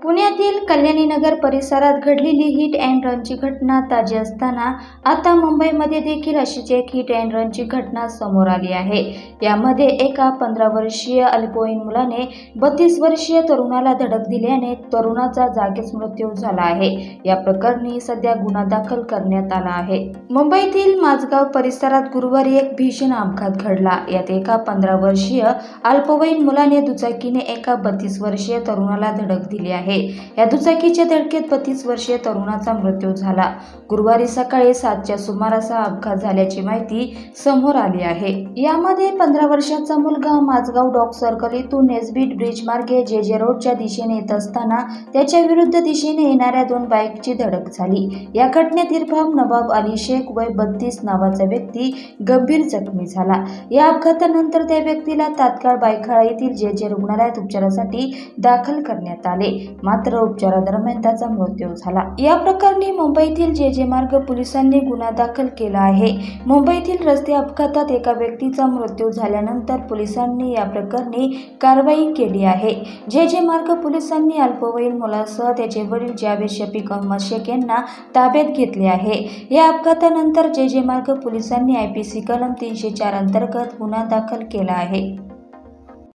पुण्यातील कल्याणीनगर परिसरात घडलेली हिट अँड रनची घटना ताजी असताना आता मुंबईमध्ये देखील अशीच एक हिट अँड रनची घटना समोर आली आहे। यामध्ये एका 15 वर्षीय अल्पवयीन मुलाने 32 वर्षीय तरुणाला धडक दिल्याने तरुणाचा जागीच मृत्यू झाला आहे। या प्रकरणी सध्या गुन्हा दाखल करण्यात आला आहे। मुंबईतील माझगाव परिसरात गुरुवारी एक भीषण अपघात घडला। यात एका 15 वर्षीय अल्पवयीन मुलाने दुचाकीने एका 32 वर्षीय तरुणाला धडक दिली आहे। या दुचाकीच्या धडकेत 32 वर्षीय तरुणाचा मृत्यू झाला। गुरुवारी सकाळी 7च्या सुमारास अपघात झाल्याची माहिती समोर आली आहे। यामध्ये 15 वर्षाचा मुलगा माझगाव डॉक सर्कल इथून नेसबीट ब्रिज मार्गे जे रोडच्या दिशेने येत असताना त्याच्या विरुद्ध दिशेने येणाऱ्या 2 बाईकची धडक झाली। या घटनेत इरफाम नवाब अली शेख वय 32 नावाचा व्यक्ती गंभीर जखमी झाला। या अपघातानंतर त्या व्यक्तीला तात्काळ बायखाळा येथील जे रुग्णालयात उपचारासाठी दाखल करण्यात आले, मात्र उपचारादरम्यान त्याचा मृत्यू झाला। या प्रकरणी मुंबईतील जे मार्ग पोलिसांनी गुन्हा दाखल केला आहे। मुंबईतील रस्ते अपघातात एका व्यक्तीचा मृत्यू झाल्यानंतर पोलिसांनी या प्रकरणी कारवाई केली आहे। जे मार्ग पोलिसांनी अल्पवयीन मुलासह त्याचे वडील जावेद शफीक अहमद शेख यांना ताब्यात घेतले आहे। या अपघातानंतर जे मार्ग पोलिसांनी IPC कलम 304 अंतर्गत गुन्हा दाखल केला आहे।